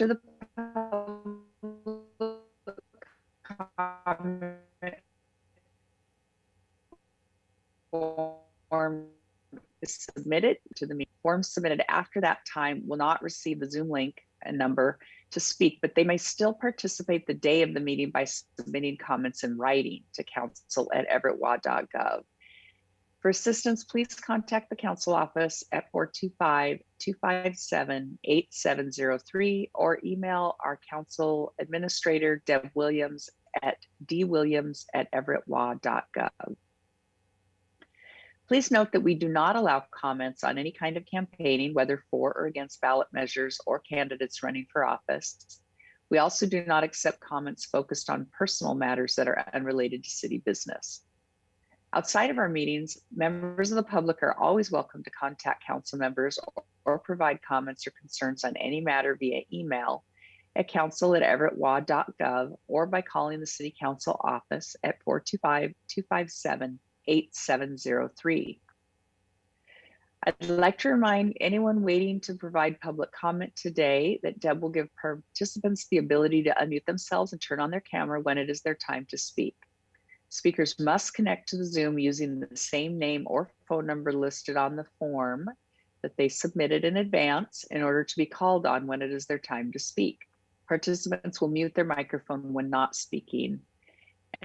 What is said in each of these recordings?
After the comment form is submitted to the meeting, forms submitted after that time will not receive the Zoom link and number to speak, but they may still participate the day of the meeting by submitting comments in writing to council@everettwa.gov. For assistance, please contact the council office at 425-257-8703 or email our council administrator, Deb Williams, at dwilliams@everettwa.gov. Please note that we do not allow comments on any kind of campaigning, whether for or against ballot measures or candidates running for office. We also do not accept comments focused on personal matters that are unrelated to city business. Outside of our meetings, members of the public are always welcome to contact council members or provide comments or concerns on any matter via email at council@everettwa.gov or by calling the City Council office at 425-257-8703. I'd like to remind anyone waiting to provide public comment today that Deb will give participants the ability to unmute themselves and turn on their camera when it is their time to speak. Speakers must connect to the Zoom using the same name or phone number listed on the form that they submitted in advance in order to be called on when it is their time to speak. Participants will mute their microphone when not speaking,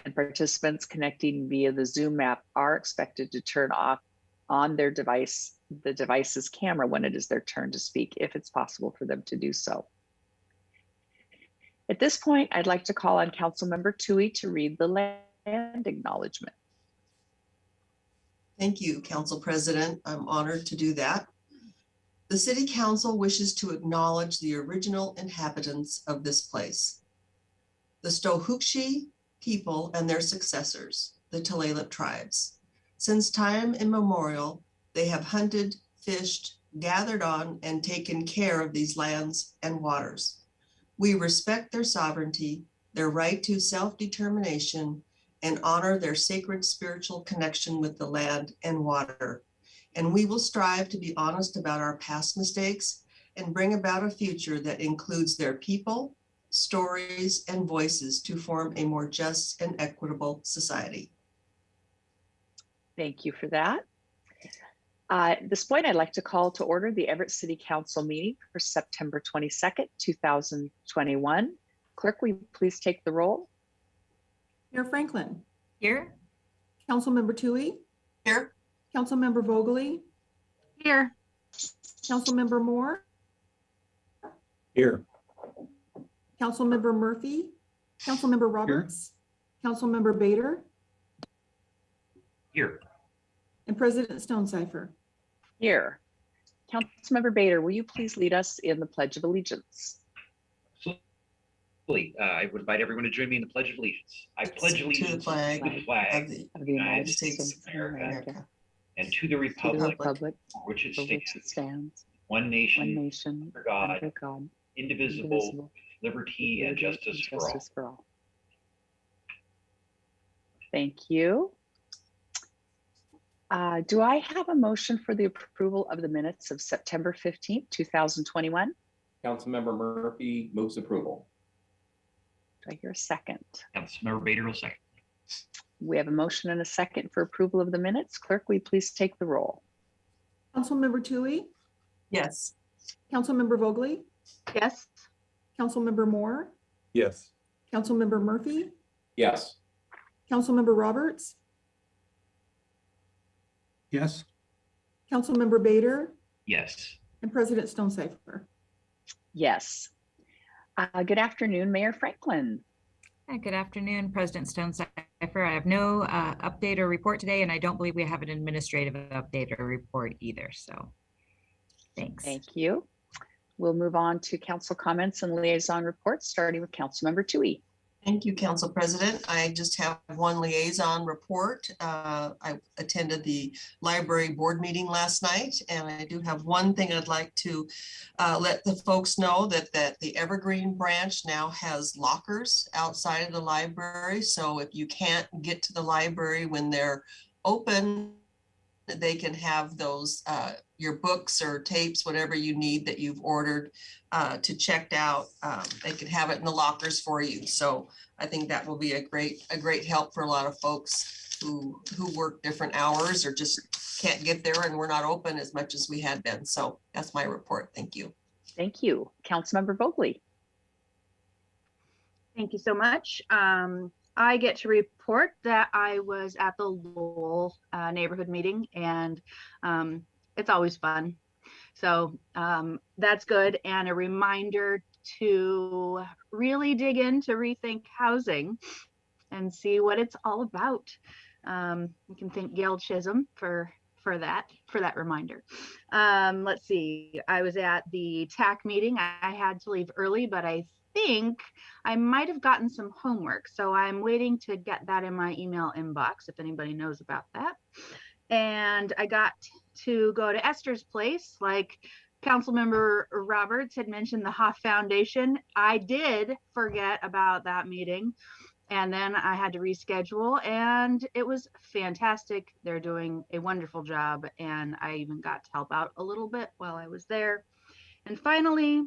and participants connecting via the Zoom app are expected to turn on their device, the device's camera when it is their turn to speak, if it's possible for them to do so. At this point, I'd like to call on Councilmember Toohey to read the land acknowledgement. Thank you, Council President. I'm honored to do that. The City Council wishes to acknowledge the original inhabitants of this place, the Stohukshi people and their successors, the Tulalip tribes. Since time immemorial, they have hunted, fished, gathered on, and taken care of these lands and waters. We respect their sovereignty, their right to self-determination, and honor their sacred spiritual connection with the land and water. And we will strive to be honest about our past mistakes and bring about a future that includes their people, stories, and voices to form a more just and equitable society. Thank you for that. At this point, I'd like to call to order the Everett City Council meeting for September 22nd, 2021. Clerk, will you please take the roll? Mayor Franklin. Here. Councilmember Toohey. Here. Councilmember Vogely. Here. Councilmember Moore. Here. Councilmember Murphy. Councilmember Roberts. Councilmember Bader. Here. And President Stonecipher. Here. Councilmember Bader, will you please lead us in the Pledge of Allegiance? I would invite everyone to join me in the Pledge of Allegiance. I pledge allegiance to the flag of the United States of America and to the republic for which it which it stands, stands, one nation, one nation, under God, under God, indivisible, liberty and justice for all. Thank you. Do I have a motion for the approval of the minutes of September 15th, 2021? Councilmember Murphy moves approval. Do I hear a second? Councilmember Bader will second. We have a motion and a second for approval of the minutes. Clerk, will you please take the roll? Councilmember Toohey. Yes. Councilmember Vogely. Yes. Councilmember Moore. Yes. Councilmember Murphy. Yes. Councilmember Roberts. Yes. Councilmember Bader. Yes. And President Stonecipher. Yes. Good afternoon, Mayor Franklin. Good afternoon, President Stonecipher. I have no update or report today, and I don't believe we have an administrative update or report either. So thanks. Thank you. We'll move on to council comments and liaison reports, starting with Councilmember Toohey. Thank you, Council President. I just have one liaison report. I attended the library board meeting last night, and I do have one thing I'd like to let the folks know that the Evergreen branch now has lockers outside of the library. So if you can't get to the library when they're open, they can have those, your books or tapes, whatever you need that you've ordered to checked out. They can have it in the lockers for you. So I think that will be a great help for a lot of folks who work different hours or just can't get there and we're not open as much as we had been. So that's my report. Thank you. Thank you. Councilmember Vogely. Thank you so much. I get to report that I was at the Lowell neighborhood meeting, and it's always fun. So that's good. And a reminder to really dig into rethink housing and see what it's all about. You can thank Gail Chisholm for that reminder. Let's see. I was at the TAC meeting. I had to leave early, but I think I might have gotten some homework. So I'm waiting to get that in my email inbox if anybody knows about that. And I got to go to Esther's place, like Councilmember Roberts had mentioned the Hoff Foundation. I did forget about that meeting. And then I had to reschedule, and it was fantastic. They're doing a wonderful job, and I even got to help out a little bit while I was there. And finally,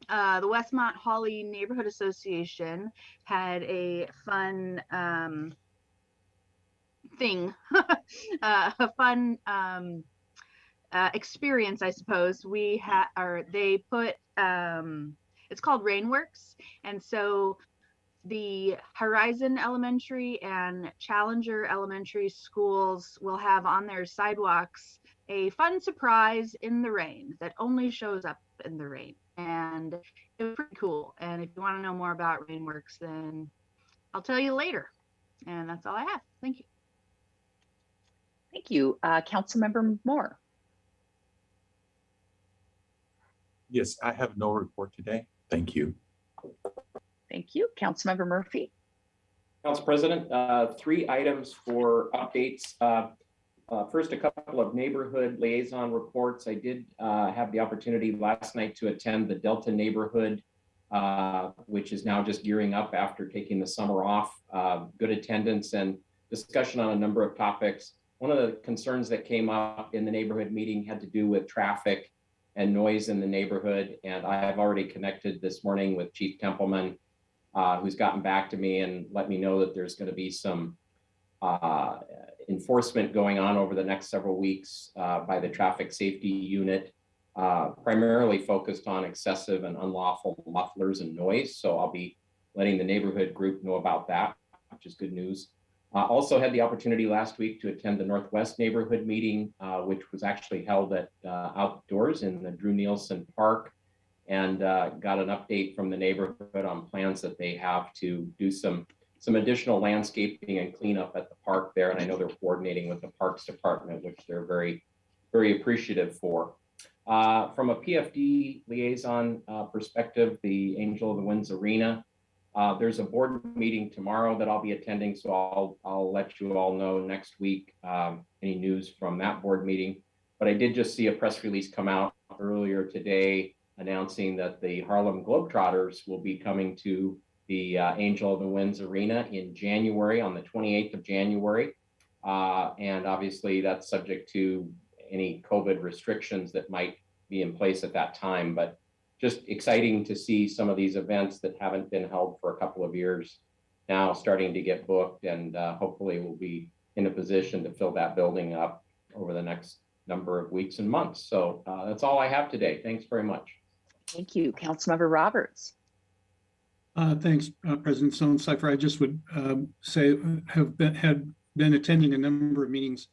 the Westmont Hawley Neighborhood Association had a fun thing, a fun experience, I suppose. They put, it's called Rainworks, and so the Horizon Elementary and Challenger Elementary schools will have on their sidewalks a fun surprise in the rain that only shows up in the rain. And it was pretty cool. And if you want to know more about Rainworks, then I'll tell you later. And that's all I have. Thank you. Thank you. Councilmember Moore. Yes, I have no report today. Thank you. Thank you. Councilmember Murphy. Council President, 3 items for updates. First, a couple of neighborhood liaison reports. I did have the opportunity last night to attend the Delta neighborhood, which is now just gearing up after taking the summer off. Good attendance and discussion on a number of topics. One of the concerns that came up in the neighborhood meeting had to do with traffic and noise in the neighborhood. And I have already connected this morning with Chief Templeman, who's gotten back to me and let me know that there's going to be some enforcement going on over the next several weeks by the traffic safety unit, primarily focused on excessive and unlawful mufflers and noise. So I'll be letting the neighborhood group know about that, which is good news. Also had the opportunity last week to attend the Northwest neighborhood meeting, which was actually held at outdoors in the Drew Nielsen Park, and got an update from the neighborhood on plans that they have to do some additional landscaping and cleanup at the park there. And I know they're coordinating with the Parks Department, which they're very, very appreciative for. From a PFD liaison perspective, the Angel of the Winds Arena, there's a board meeting tomorrow that I'll be attending. So I'll let you all know next week any news from that board meeting. But I did just see a press release come out earlier today announcing that the Harlem Globetrotters will be coming to the Angel of the Winds Arena in January, on the 28th of January. And obviously that's subject to any COVID restrictions that might be in place at that time. But just exciting to see some of these events that haven't been held for a couple of years now starting to get booked, and hopefully we'll be in a position to fill that building up over the next number of weeks and months. So that's all I have today. Thanks very much. Thank you. Councilmember Roberts. Thanks, President Stonecipher. I just would say had been attending a number of meetings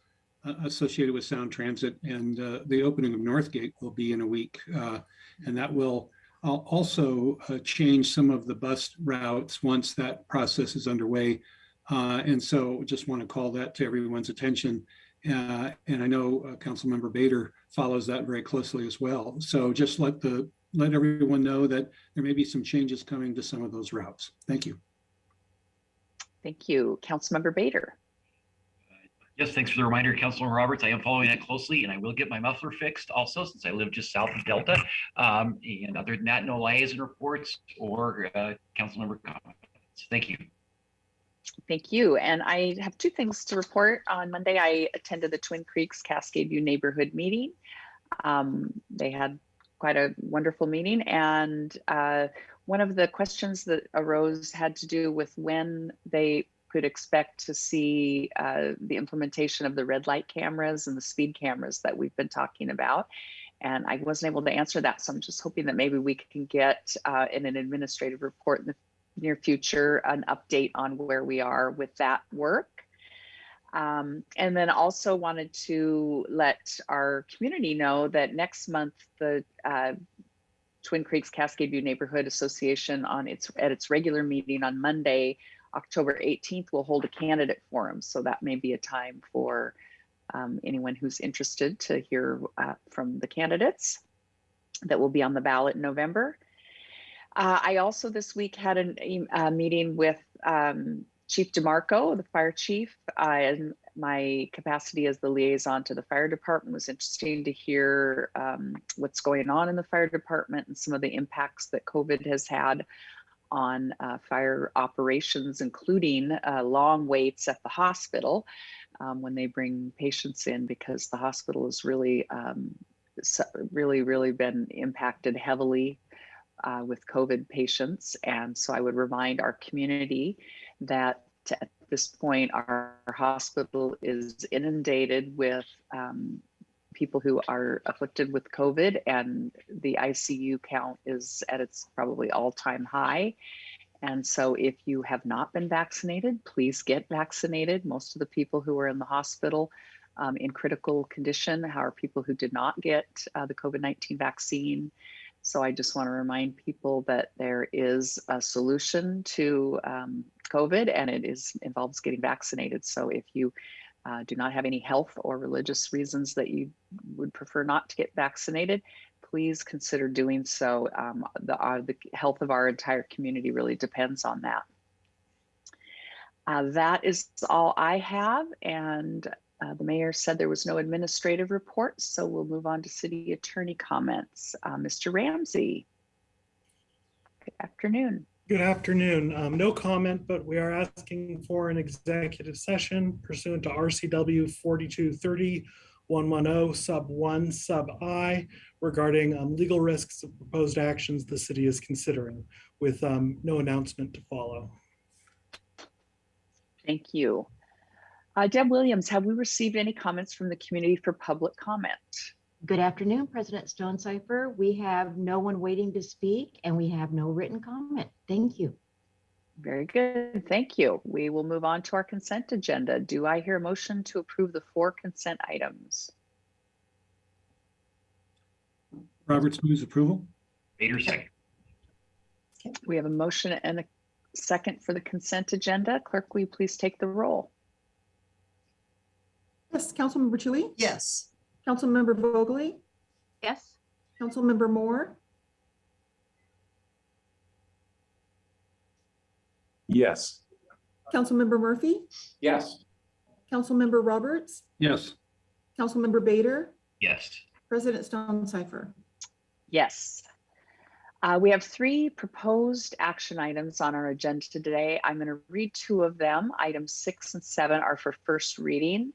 associated with Sound Transit, and the opening of Northgate will be in a week, and that will also change some of the bus routes once that process is underway. And so just want to call that to everyone's attention. And I know Councilmember Bader follows that very closely as well. So just let everyone know that there may be some changes coming to some of those routes. Thank you. Thank you. Councilmember Bader. Yes, thanks for the reminder, Councilor Roberts. I am following that closely, and I will get my muffler fixed also, since I live just south of Delta. And other than that, no liaison reports or council member comments. Thank you. Thank you. And I have two things to report. On Monday, I attended the Twin Creeks Cascade View neighborhood meeting. They had quite a wonderful meeting, and one of the questions that arose had to do with when they could expect to see the implementation of the red light cameras and the speed cameras that we've been talking about. And I wasn't able to answer that, so I'm just hoping that maybe we can get in an administrative report in the near future an update on where we are with that work. And then also wanted to let our community know that next month the Twin Creeks Cascade View Neighborhood Association at its regular meeting on Monday, October 18th, will hold a candidate forum. So that may be a time for anyone who's interested to hear from the candidates that will be on the ballot in November. I also this week had a meeting with Chief DeMarco, the fire chief, and my capacity as the liaison to the fire department. Was interesting to hear what's going on in the fire department and some of the impacts that COVID has had on fire operations, including long waits at the hospital when they bring patients in, because the hospital has really been impacted heavily with COVID patients. And so I would remind our community that at this point, our hospital is inundated with people who are afflicted with COVID, and the ICU count is at its probably all-time high. And so if you have not been vaccinated, please get vaccinated. Most of the people who are in the hospital in critical condition are people who did not get the COVID-19 vaccine. So I just want to remind people that there is a solution to COVID, and it involves getting vaccinated. So if you do not have any health or religious reasons that you would prefer not to get vaccinated, please consider doing so. The health of our entire community really depends on that. That is all I have, and the mayor said there was no administrative report, so we'll move on to city attorney comments. Mr. Ramsey. Good afternoon. Good afternoon. No comment, but we are asking for an executive session pursuant to RCW 4230-110 sub 1 sub I regarding legal risks of proposed actions the city is considering, with no announcement to follow. Thank you. Deb Williams, have we received any comments from the community for public comment? Good afternoon, President Stonecipher. We have no one waiting to speak, and we have no written comment. Thank you. Very good. Thank you. We will move on to our consent agenda. Do I hear a motion to approve the 4 consent items? Roberts moves approval. Bader second. We have a motion and a second for the consent agenda. Clerk, will you please take the roll? Yes, Councilmember Tui, Yes. Councilmember Vogely, Yes. Councilmember Moore, Yes. Councilmember Murphy, Yes. Councilmember Roberts, Yes. Councilmember Bader, Yes. President Stonecipher. Yes. We have 3 proposed action items on our agenda today. I'm going to read 2 of them. Items 6 and 7 are for first reading.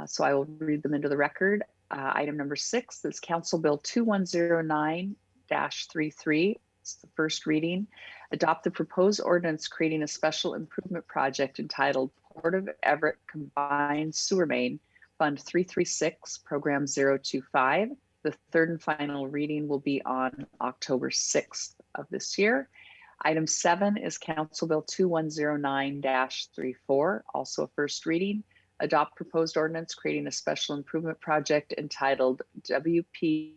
So I will read them into the record. Item number 6 is Council Bill 2109-33. It's the first reading. Adopt the proposed ordinance creating a special improvement project entitled Port of Everett Combined Sewer Main Fund 336, Program 025. The third and final reading will be on October 6th of this year. Item 7 is Council Bill 2109-34, also a first reading. Adopt proposed ordinance creating a special improvement project entitled WPCF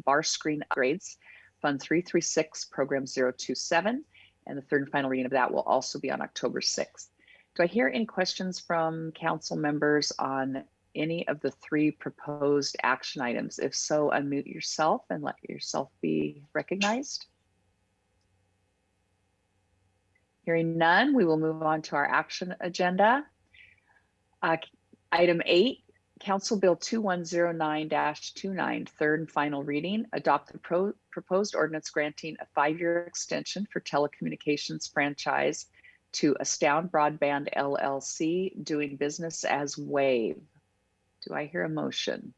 Bar Screen Upgrades, Fund 336, Program 027. And the third and final reading of that will also be on October 6th. Do I hear any questions from council members on any of the 3 proposed action items? If so, unmute yourself and let yourself be recognized. Hearing none, we will move on to our action agenda. Item 8, Council Bill 2109-29, third and final reading, adopt the proposed ordinance granting a 5-year extension for telecommunications franchise to Astound Broadband LLC, doing business as Wave. Do I hear a motion?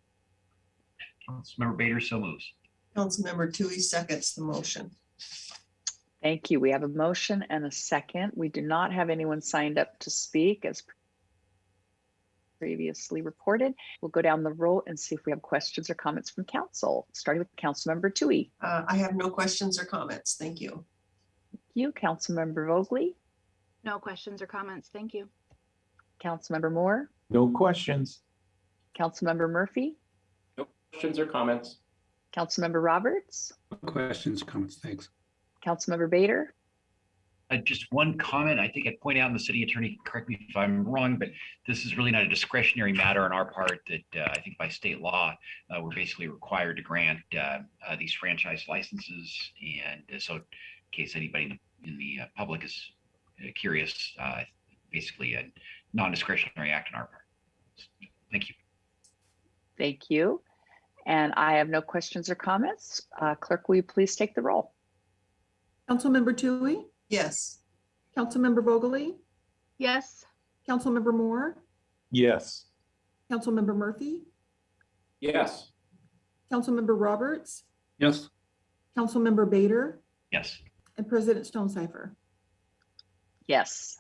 Councilmember Bader, so moves. Councilmember Tui seconds the motion. Thank you. We have a motion and a second. We do not have anyone signed up to speak as previously reported. We'll go down the roll and see if we have questions or comments from council, starting with Councilmember Tui. I have no questions or comments. Thank you. Thank you. Councilmember Vogely, No questions or comments. Thank you. Councilmember Moore, No questions. Councilmember Murphy, No questions or comments. Councilmember Roberts, No questions, comments, thanks. Councilmember Bader. Just one comment. I think I point out, and the city attorney, correct me if I'm wrong, but this is really not a discretionary matter on our part that I think by state law, we're basically required to grant these franchise licenses. And so in case anybody in the public is curious, basically a non-discretionary act on our part. Thank you. Thank you. And I have no questions or comments. Clerk, will you please take the roll? Councilmember Tui, Yes. Councilmember Vogely, Yes. Councilmember Moore, Yes. Councilmember Murphy, Yes. Councilmember Roberts, Yes, Councilmember Bader, Yes. and President Stonecipher. Yes.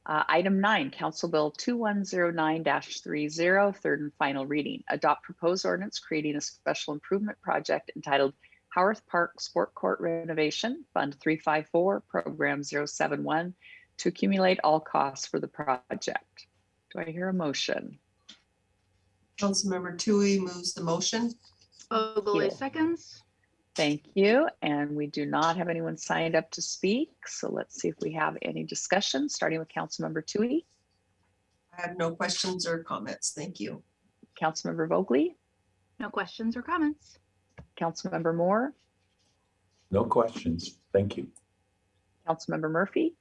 Item 9, Council Bill 2109-30, third and final reading. Adopt proposed ordinance creating a special improvement project entitled Howarth Park Sport Court Renovation, Fund 354, Program 071, to accumulate all costs for the project. Do I hear a motion? Councilmember Tui moves the motion. Vogely you. seconds. Thank you. And we do not have anyone signed up to speak. So let's see if we have any discussion, starting with Councilmember Tui, I have no questions or comments. Thank you. Councilmember Vogely, No questions or comments. Councilmember Moore, No questions. Thank you. Councilmember Murphy,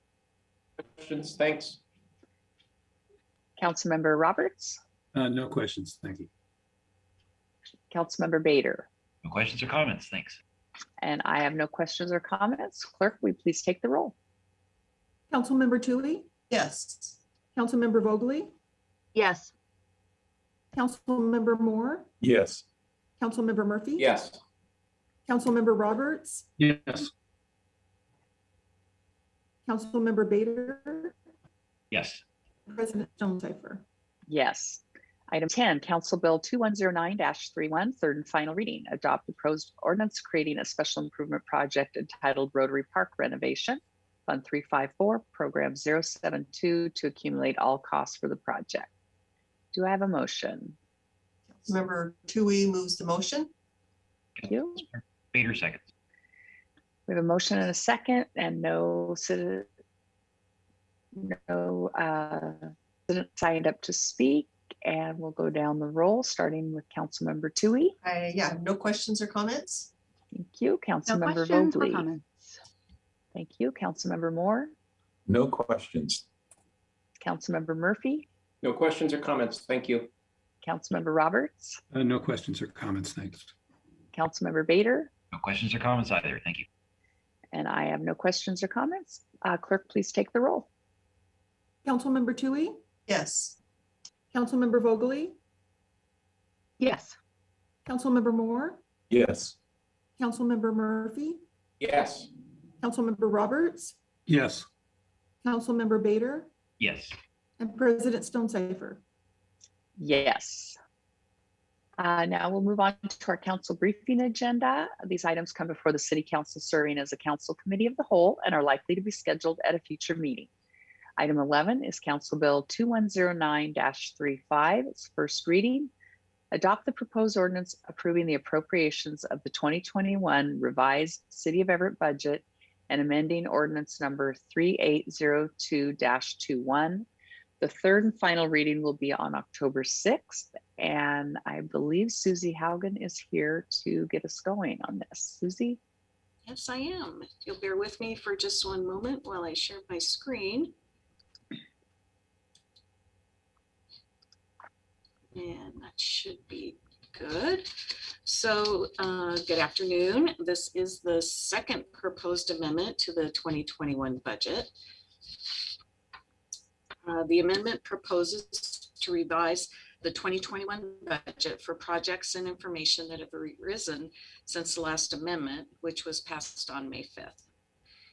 Questions? Thanks. Councilmember Roberts, no questions, thank you. Councilmember Bader. No questions or comments. Thanks. And I have no questions or comments. Clerk, will you please take the roll? Councilmember Tui, Yes. Councilmember Vogely, Yes. Councilmember Moore, Yes. Councilmember Murphy. Yes. Councilmember Roberts, Yes, Councilmember Bader, Yes. President Stonecipher. Yes. Item 10, Council Bill 2109-31, third and final reading. Adopt the proposed ordinance creating a special improvement project entitled Rotary Park Renovation, Fund 354, Program 072, to accumulate all costs for the project. Do I have a motion? Councilmember Tui moves the motion. Thank you. Bader seconds. We have a motion and a second, and no citizen signed up to speak. And we'll go down the roll, starting with Councilmember Tui. I have no questions or comments. Thank you. No Councilmember questions or Vogely. comments. Thank you. Councilmember Moore, No questions. Councilmember Murphy, No questions or comments. Thank you. Councilmember Roberts, no questions or comments, thanks. Councilmember Bader, No questions or comments either. Thank you. and I have no questions or comments. Clerk, please take the roll. Councilmember Tui, Yes. Councilmember Vogely, Yes. Councilmember Moore, Yes. Councilmember Murphy, Yes. Councilmember Roberts, Yes, Councilmember Bader, Yes. and President Stonecipher. Yes. Now we'll move on to our council briefing agenda. These items come before the City Council serving as a council committee of the whole and are likely to be scheduled at a future meeting. Item 11 is Council Bill 2109-35, its first reading. Adopt the proposed ordinance approving the appropriations of the 2021 revised City of Everett budget and amending ordinance number 3802-21. The third and final reading will be on October 6th, and I believe Susie Haugen is here to get us going on this. Susie? Yes, I am. If you'll bear with me for just one moment while I share my screen. And that should be good. So good afternoon. This is the second proposed amendment to the 2021 budget. The amendment proposes to revise the 2021 budget for projects and information that have arisen since the last amendment, which was passed on May 5th.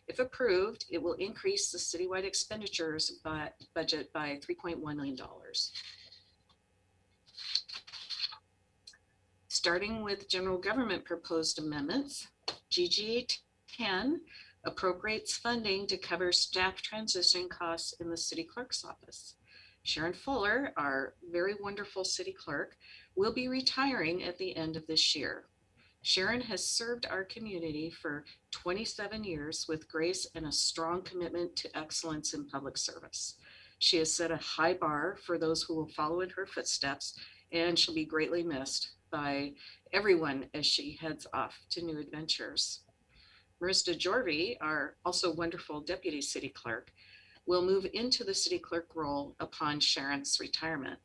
If approved, it will increase the citywide expenditures budget by $3.1 million. Starting with general government proposed amendments, GGA 10 appropriates funding to cover staff transition costs in the city clerk's office. Sharon Fuller, our very wonderful city clerk, will be retiring at the end of this year. Sharon has served our community for 27 years with grace and a strong commitment to excellence in public service. She has set a high bar for those who will follow in her footsteps, and she'll be greatly missed by everyone as she heads off to new adventures. Marissa Jorvie, our also wonderful deputy city clerk, will move into the city clerk role upon Sharon's retirement.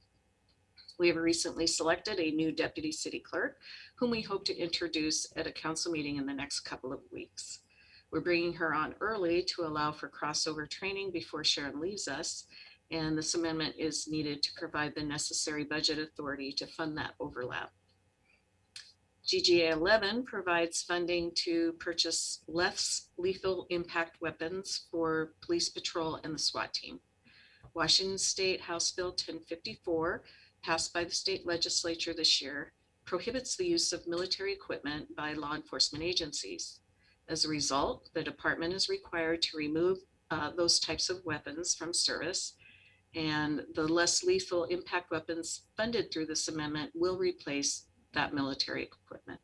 We have recently selected a new deputy city clerk whom we hope to introduce at a council meeting in the next couple of weeks. We're bringing her on early to allow for crossover training before Sharon leaves us, and this amendment is needed to provide the necessary budget authority to fund that overlap. GGA 11 provides funding to purchase less lethal impact weapons for police patrol and the SWAT team. Washington State House Bill 1054, passed by the state legislature this year, prohibits the use of military equipment by law enforcement agencies. As a result, the department is required to remove those types of weapons from service, and the less lethal impact weapons funded through this amendment will replace that military equipment.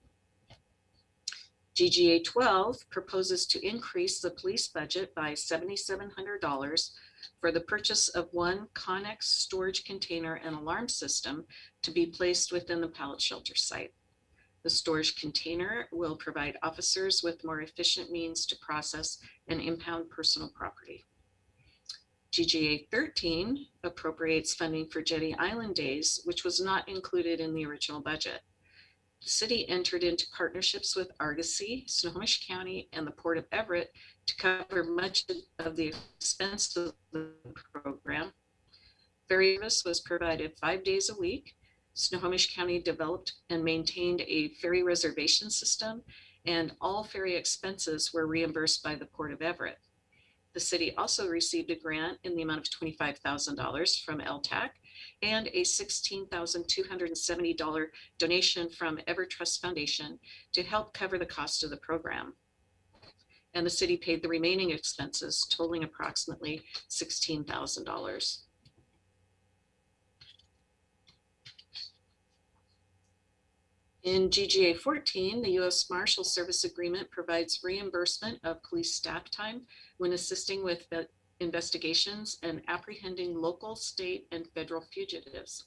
GGA 12 proposes to increase the police budget by $7,700 for the purchase of one Connex storage container and alarm system to be placed within the pallet shelter site. The storage container will provide officers with more efficient means to process and impound personal property. GGA 13 appropriates funding for Jetty Island Days, which was not included in the original budget. The city entered into partnerships with Argosy, Snohomish County, and the Port of Everett to cover much of the expense of the program. Ferry service was provided 5 days a week. Snohomish County developed and maintained a ferry reservation system, and all ferry expenses were reimbursed by the Port of Everett. The city also received a grant in the amount of $25,000 from LTAC and a $16,270 donation from EverTrust Foundation to help cover the cost of the program. And the city paid the remaining expenses, totaling approximately $16,000. In GGA 14, the U.S. Marshal Service Agreement provides reimbursement of police staff time when assisting with investigations and apprehending local, state, and federal fugitives.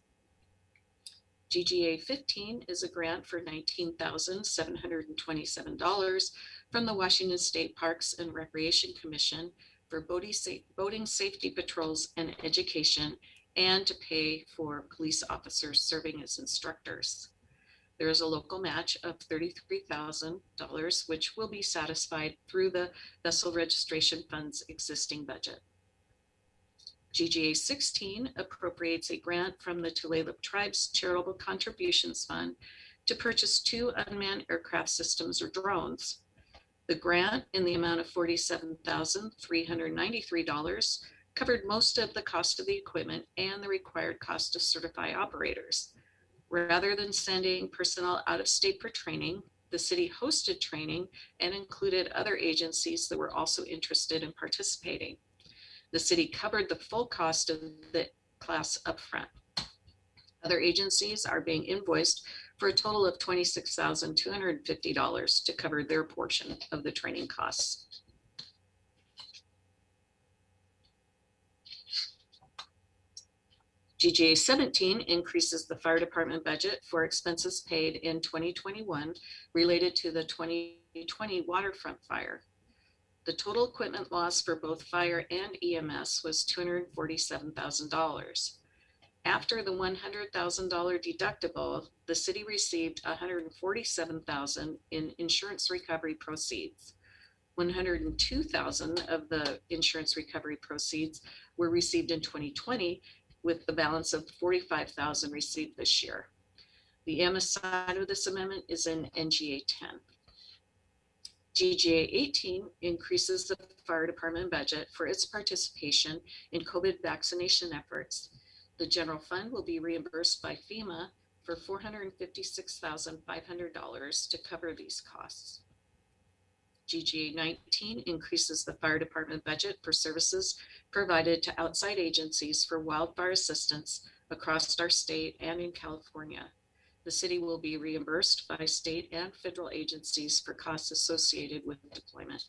GGA 15 is a grant for $19,727 from the Washington State Parks and Recreation Commission for boating safety patrols and education, and to pay for police officers serving as instructors. There is a local match of $33,000, which will be satisfied through the Vessel Registration Fund's existing budget. GGA 16 appropriates a grant from the Tulalip Tribe's Charitable Contributions Fund to purchase 2 unmanned aircraft systems or drones. The grant, in the amount of $47,393, covered most of the cost of the equipment and the required cost to certify operators. Rather than sending personnel out of state for training, the city hosted training and included other agencies that were also interested in participating. The city covered the full cost of the class upfront. Other agencies are being invoiced for a total of $26,250 to cover their portion of the training costs. GGA 17 increases the fire department budget for expenses paid in 2021 related to the 2020 waterfront fire. The total equipment loss for both fire and EMS was $247,000. After the $100,000 deductible, the city received $147,000 in insurance recovery proceeds. $102,000 of the insurance recovery proceeds were received in 2020, with the balance of $45,000 received this year. The EMS side of this amendment is in NGA 10. GGA 18 increases the fire department budget for its participation in COVID vaccination efforts. The general fund will be reimbursed by FEMA for $456,500 to cover these costs. GGA 19 increases the fire department budget for services provided to outside agencies for wildfire assistance across our state and in California. The city will be reimbursed by state and federal agencies for costs associated with deployment.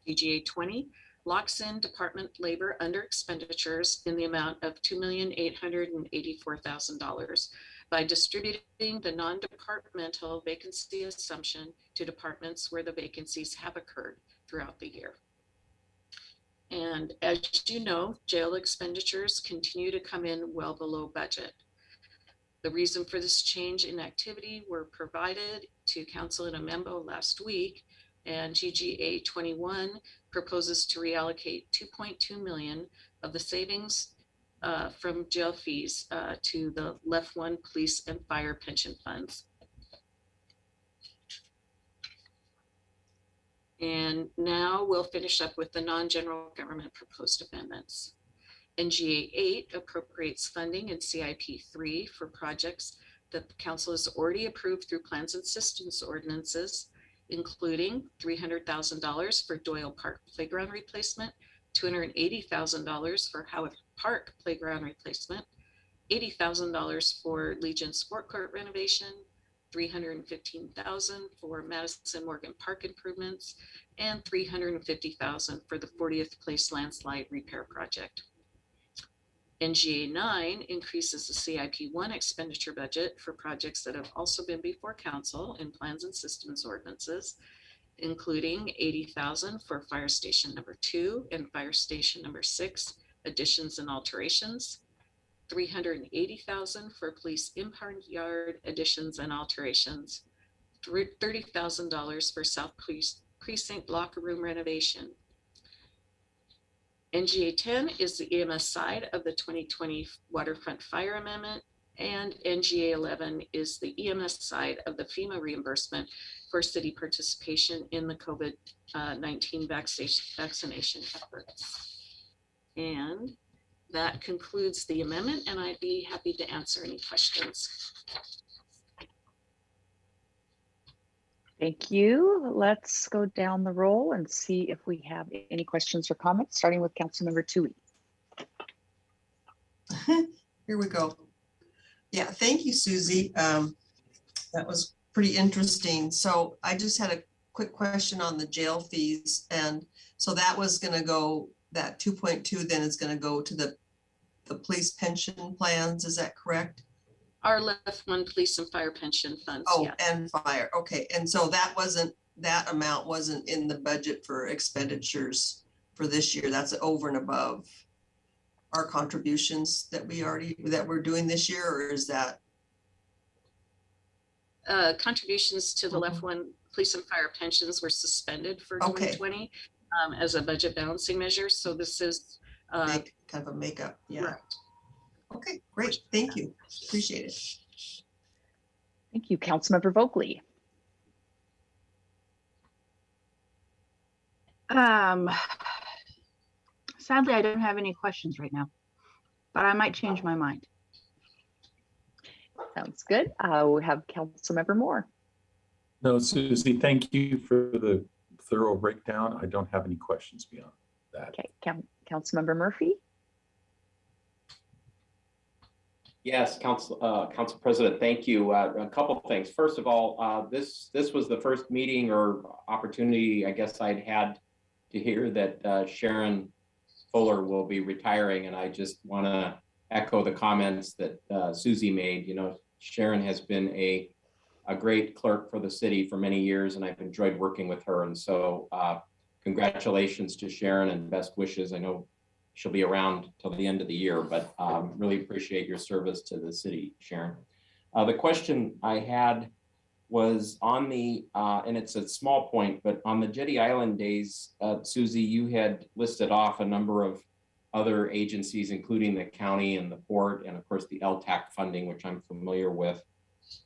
GGA 20 locks in department labor under expenditures in the amount of $2,884,000 by distributing the non-departmental vacancy assumption to departments where the vacancies have occurred throughout the year. And as you know, jail expenditures continue to come in well below budget. The reason for this change in activity were provided to council in a memo last week, and GGA 21 proposes to reallocate $2.2 million of the savings from jail fees to the Left One police and fire pension funds. And now we'll finish up with the non-general government proposed amendments. NGA 8 appropriates funding in CIP 3 for projects that the council has already approved through plans and systems ordinances, including $300,000 for Doyle Park playground replacement, $280,000 for Howard Park playground replacement, $80,000 for Legion Sport Court renovation, $315,000 for Madison Morgan Park improvements, and $350,000 for the 40th Place landslide repair project. NGA 9 increases the CIP 1 expenditure budget for projects that have also been before council in plans and systems ordinances, including $80,000 for Fire Station number 2 and Fire Station number 6 additions and alterations, $380,000 for Police Impound Yard additions and alterations, $30,000 for South Police Precinct locker room renovation. NGA 10 is the EMS side of the 2020 Waterfront Fire Amendment, and NGA 11 is the EMS side of the FEMA reimbursement for city participation in the COVID-19 vaccination efforts. And that concludes the amendment, and I'd be happy to answer any questions. Thank you. Let's go down the roll and see if we have any questions or comments, starting with Councilmember Toohey. Here we go. Yeah, thank you, Susie. That was pretty interesting. So I just had a quick question on the jail fees. And so that was going to go, that 2.2 then is going to go to the police pension plans. Is that correct? Our Left One police and fire pension funds. Oh, yes. And fire. Okay. And so that amount wasn't in the budget for expenditures for this year. That's over and above our contributions that we're doing this year, or is that? Contributions to the Left One police and fire pensions were suspended for 2020 as a budget balancing measure. So this is kind of a makeup. Yeah. Right. Okay, great. Thank you. Appreciate it. Thank you, Councilmember Vogely. Sadly, I don't have any questions right now, but I might change my mind. Sounds good. We have Councilmember Moore. No, Susie, thank you for the thorough breakdown. I don't have any questions beyond that. Okay, Councilmember Murphy. Yes, Council President, thank you. A couple of things. First of all, this was the first meeting or opportunity, I guess, I'd had to hear that Sharon Fuller will be retiring, and I just want to echo the comments that Susie made. You know, Sharon has been a great clerk for the city for many years, and I've enjoyed working with her. And so, congratulations to Sharon and best wishes. I know she'll be around till the end of the year, but really appreciate your service to the city, Sharon. The question I had was on the, and it's a small point, but on the Jetty Island days, Susie, you had listed off a number of other agencies, including the county and the port, and of course the LTAC funding, which I'm familiar with,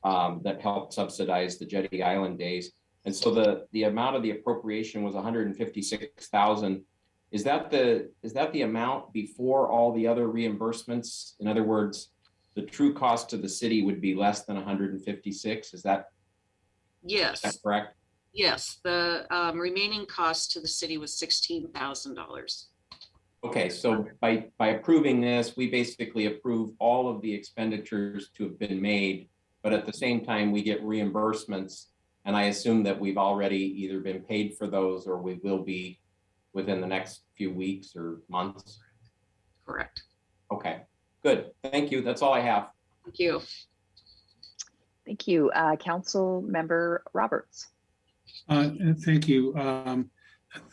that helped subsidize the Jetty Island days. And so the amount of the appropriation was 156,000. Is that the amount before all the other reimbursements? In other words, the true cost to the city would be less than 156. Is that Yes, correct? yes. The remaining cost to the city was $16,000. Okay, so by approving this, we basically approve all of the expenditures to have been made, but at the same time, we get reimbursements. And I assume that we've already either been paid for those or we will be within the next few weeks or months. Correct. Okay, good. Thank you. That's all I have. Thank you. Thank you. Council Member Roberts. Thank you.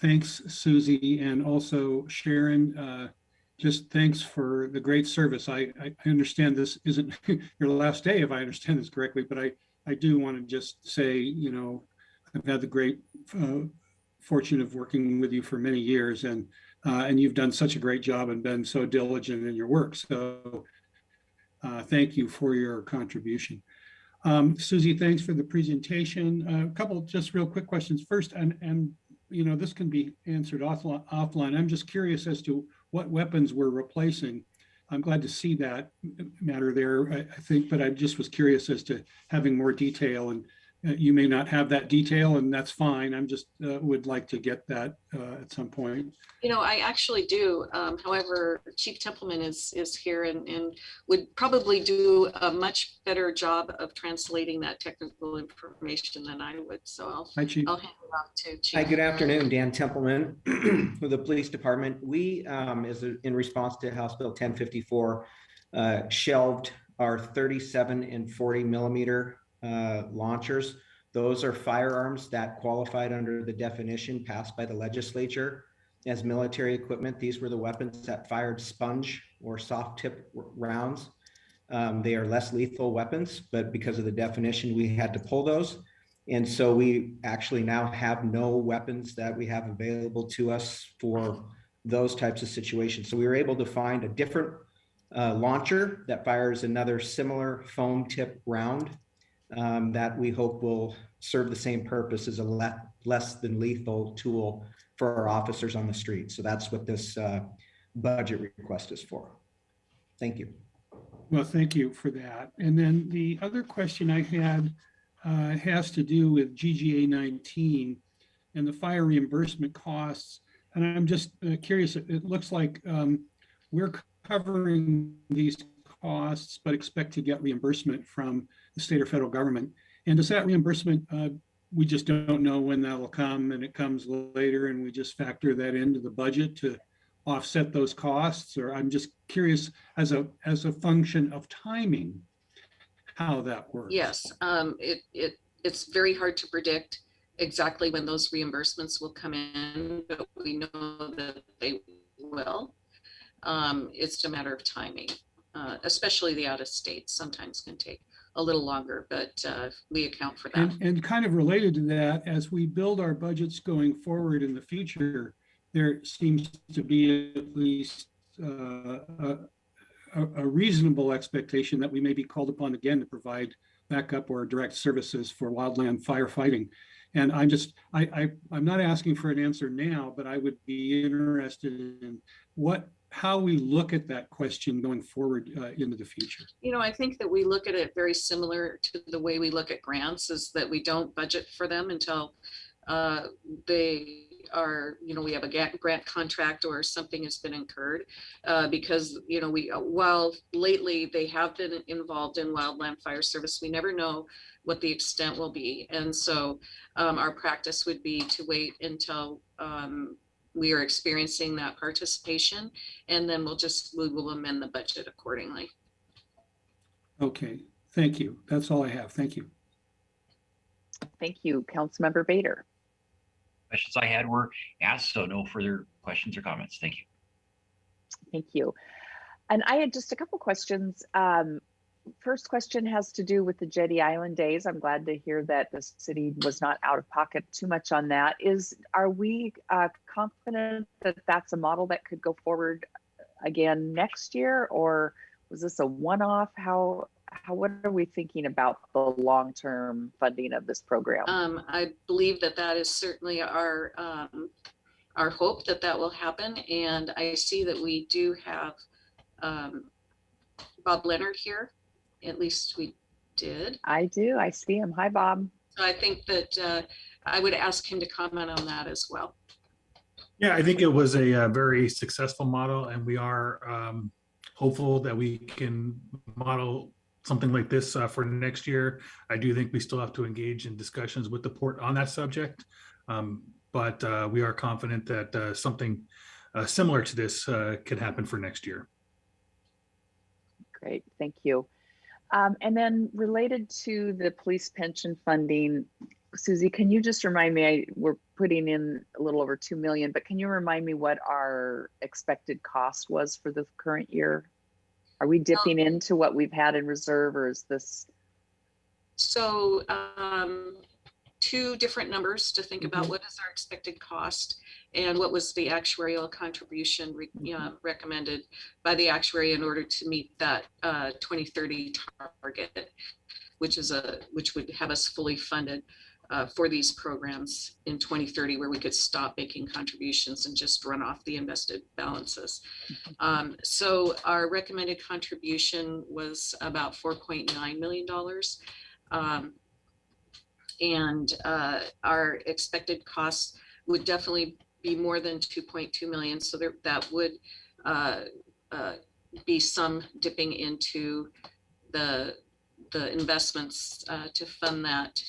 Thanks, Susie, and also Sharon. Just thanks for the great service. I understand this isn't your last day, if I understand this correctly, but I do want to just say, you know, I've had the great fortune of working with you for many years, and you've done such a great job and been so diligent in your work. So thank you for your contribution. Susie, thanks for the presentation. A couple just real quick questions. First, and you know, this can be answered offline. I'm just curious as to what weapons we're replacing. I'm glad to see that matter there, I think, but I just was curious as to having more detail, and you may not have that detail, and that's fine. I'm just would like to get that at some point. You know, I actually do. However, Chief Templeman is here and would probably do a much better job of translating that technical information than I would. So I'll Hi, Chief. hand it off to Chief. Hi, good afternoon. Dan Templeman with the police department. We, in response to House Bill 1054, shelved our 37 and 40 millimeter launchers. Those are firearms that qualified under the definition passed by the legislature as military equipment. These were the weapons that fired sponge or soft tip rounds. They are less lethal weapons, but because of the definition, we had to pull those. And so we actually now have no weapons that we have available to us for those types of situations. So we were able to find a different launcher that fires another similar foam tip round that we hope will serve the same purpose as a less than lethal tool for our officers on the street. So that's what this budget request is for. Thank you. Well, thank you for that. And then the other question I had has to do with GGA 19 and the fire reimbursement costs. And I'm just curious, it looks like we're covering these costs, but expect to get reimbursement from the state or federal government. And does that reimbursement, we just don't know when that will come, and it comes later and we just factor that into the budget to offset those costs? Or I'm just curious as a function of timing, how that works. Yes, it's very hard to predict exactly when those reimbursements will come in, but we know that they will. It's just a matter of timing, especially the out of state sometimes can take a little longer, but we account for that. And kind of related to that, as we build our budgets going forward in the future, there seems to be at least a reasonable expectation that we may be called upon again to provide backup or direct services for wildland firefighting. And I'm not asking for an answer now, but I would be interested in how we look at that question going forward into the future. You know, I think that we look at it very similar to the way we look at grants, is that we don't budget for them until they are, you know, we have a grant contract or something has been incurred, because, you know, while lately they have been involved in wildland fire service, we never know what the extent will be. And so our practice would be to wait until we are experiencing that participation, and then we will amend the budget accordingly. Okay, thank you. That's all I have. Thank you. Thank you. Councilmember Bader. Questions I had were asked, so no further questions or comments. Thank you. Thank you. And I had just a couple questions. First question has to do with the Jetty Island days. I'm glad to hear that the city was not out of pocket too much on that. Are we confident that that's a model that could go forward again next year, or was this a one-off? What are we thinking about the long-term funding of this program? I believe that that is certainly our hope that that will happen. And I see that we do have Bob Leonard here. At least we did. I do. I see him. Hi, Bob. So I think that I would ask him to comment on that as well. Yeah, I think it was a very successful model, and we are hopeful that we can model something like this for next year. I do think we still have to engage in discussions with the port on that subject, but we are confident that something similar to this could happen for next year. Great, thank you. And then related to the police pension funding, Susie, can you just remind me, we're putting in a little over 2 million, but can you remind me what our expected cost was for the current year? Are we dipping into what we've had in reserve, or is this? So two different numbers to think about. What is our expected cost and what was the actuarial contribution recommended by the actuary in order to meet that 2030 target, which would have us fully funded for these programs in 2030, where we could stop making contributions and just run off the invested balances. So our recommended contribution was about $4.9 million. And our expected costs would definitely be more than 2.2 million. So that would be some dipping into the investments to fund that,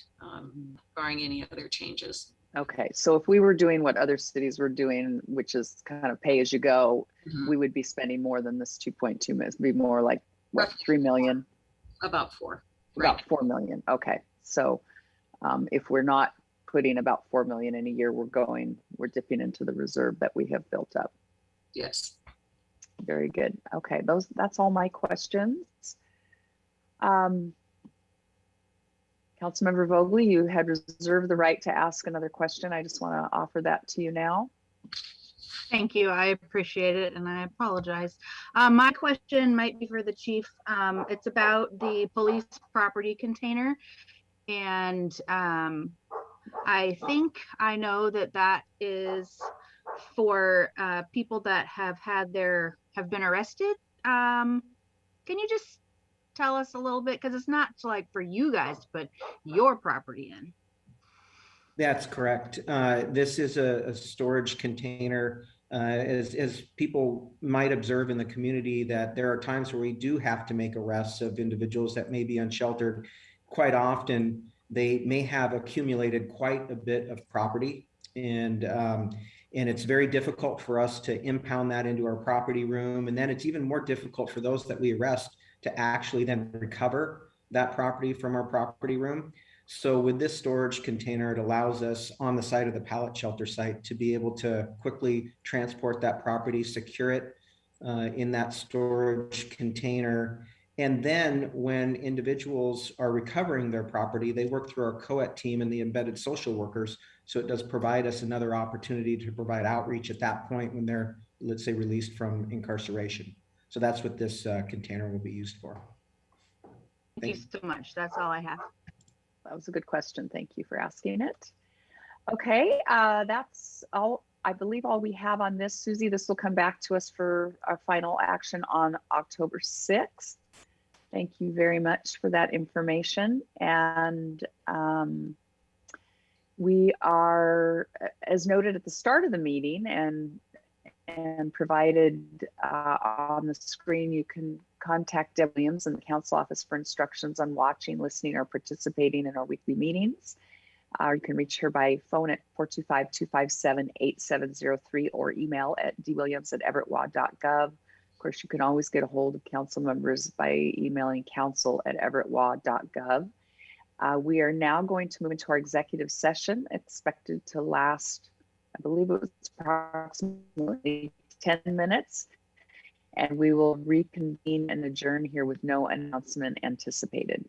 barring any other changes. Okay, so if we were doing what other cities were doing, which is kind of pay as you go, we would be spending more than this 2.2 million. It'd be more like what, 3 million? About 4. About Right. 4 million. Okay, so if we're not putting about 4 million in a year, we're dipping into the reserve that we have built up. Yes. Very good. Okay, that's all my questions. Councilmember Vogel, you had reserved the right to ask another question. I just want to offer that to you now. Thank you. I appreciate it, and I apologize. My question might be for the chief. It's about the police property container. And I think I know that is for people that have been arrested. Can you just tell us a little bit, because it's not like for you guys, but your property in? That's correct. This is a storage container. As people might observe in the community, that there are times where we do have to make arrests of individuals that may be unsheltered. Quite often, they may have accumulated quite a bit of property, and it's very difficult for us to impound that into our property room. And then it's even more difficult for those that we arrest to actually then recover that property from our property room. So with this storage container, it allows us on the side of the pallet shelter site to be able to quickly transport that property, secure it in that storage container. And then when individuals are recovering their property, they work through our COET team and the embedded social workers. So it does provide us another opportunity to provide outreach at that point when they're, let's say, released from incarceration. So that's what this container will be used for. Thank you so much. That's all I have. That was a good question. Thank you for asking it. Okay, that's all. I believe all we have on this, Susie. This will come back to us for our final action on October 6th. Thank you very much for that information. And we are, as noted at the start of the meeting and provided on the screen, you can contact Deb Williams in the council office for instructions on watching, listening, or participating in our weekly meetings. You can reach her by phone at 425-257-8703 or email at dwilliams@everettwa.gov. Of course, you can always get a hold of council members by emailing council@everettwa.gov. We are now going to move into our executive session, expected to last, I believe it was approximately 10 minutes. and we will reconvene and adjourn here with no announcement anticipated.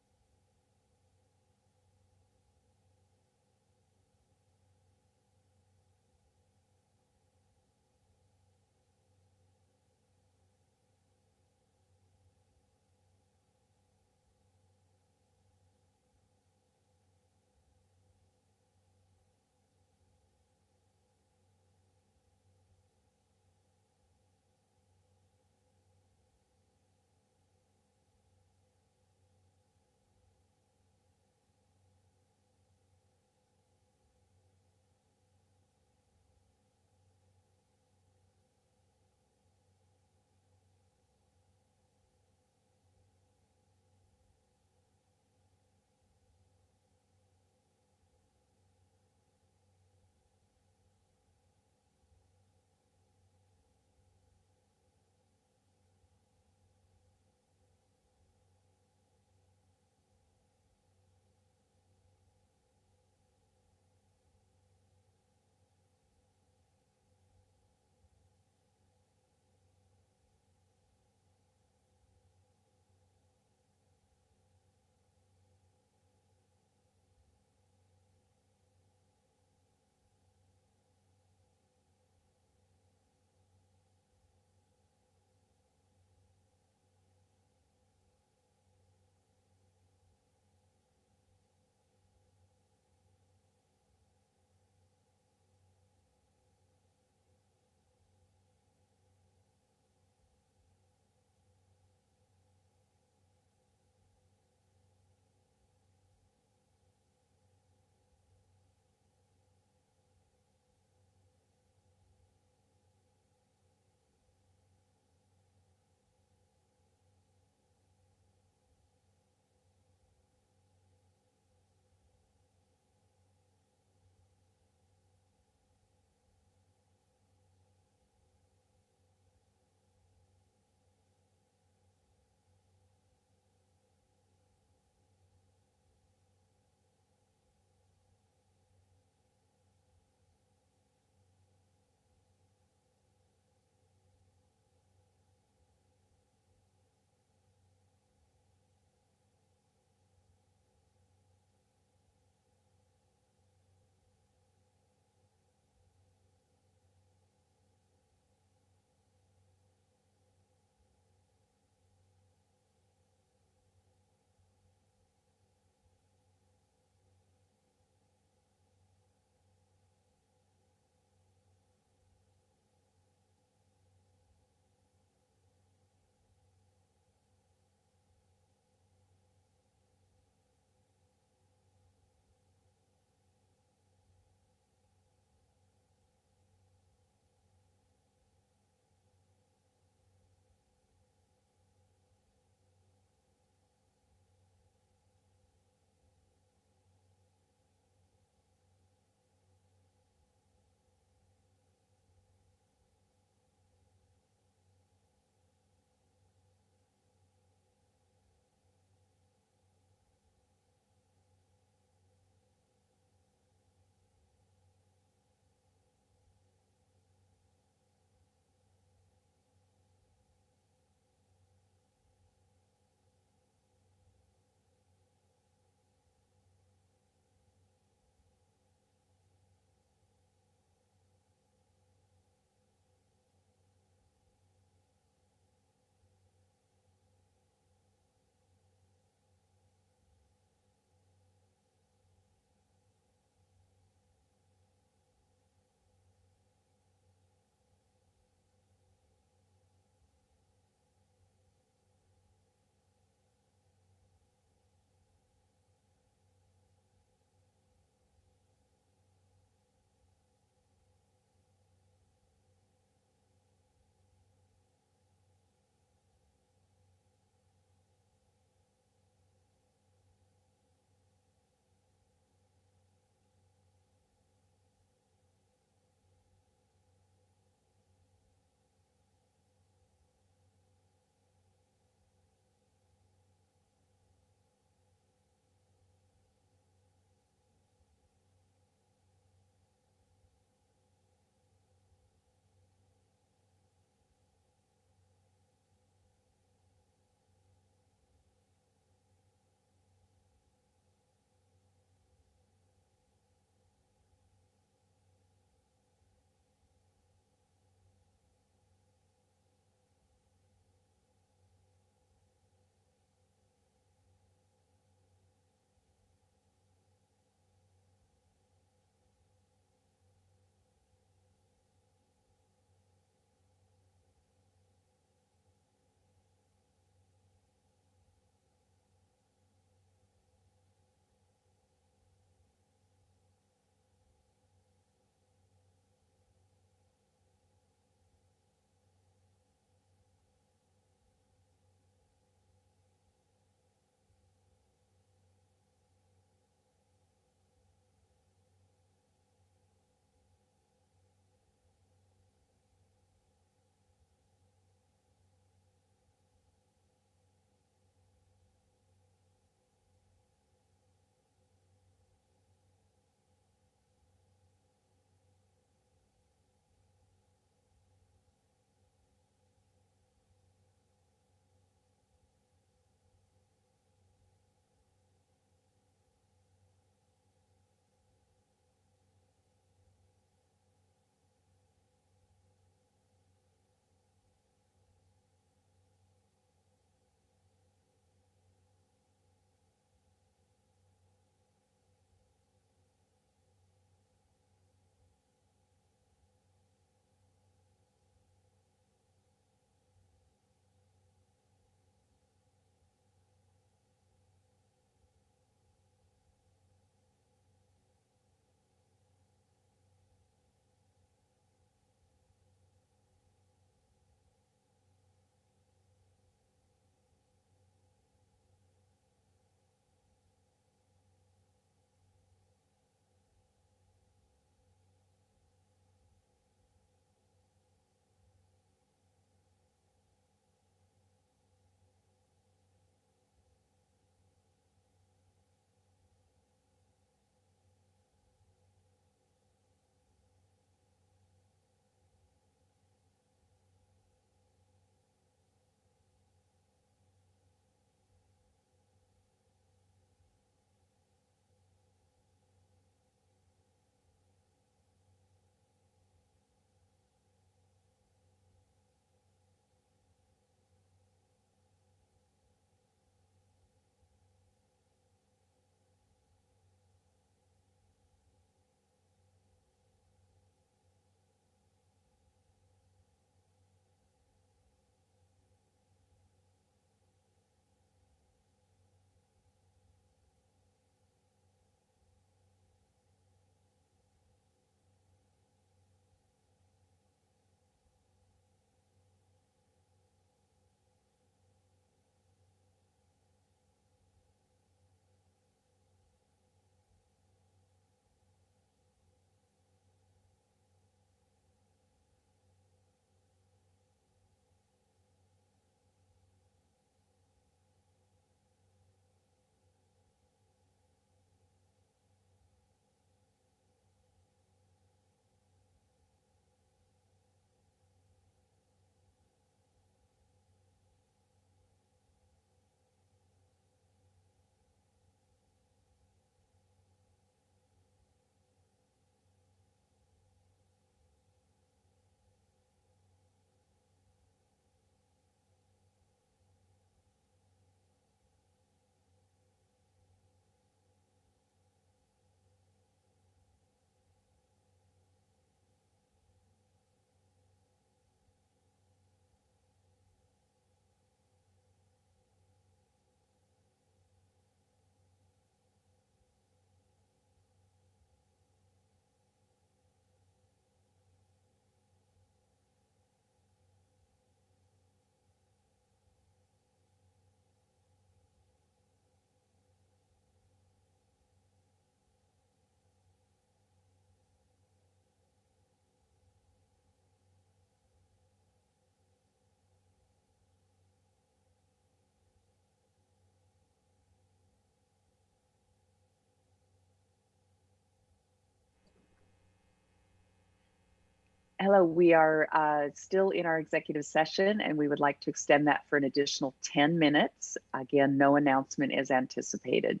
Hello, we are still in our executive session and we would like to extend that for an additional 10 minutes. Again, no announcement is anticipated.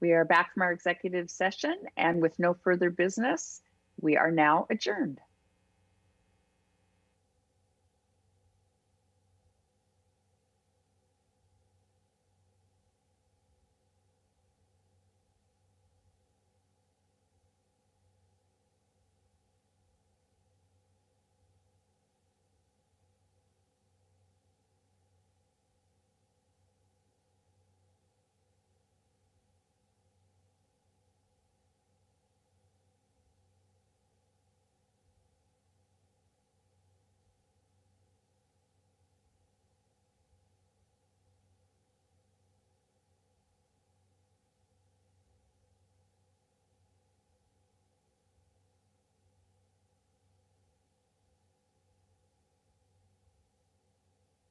We are back from our executive session, and with no further business, we are now adjourned.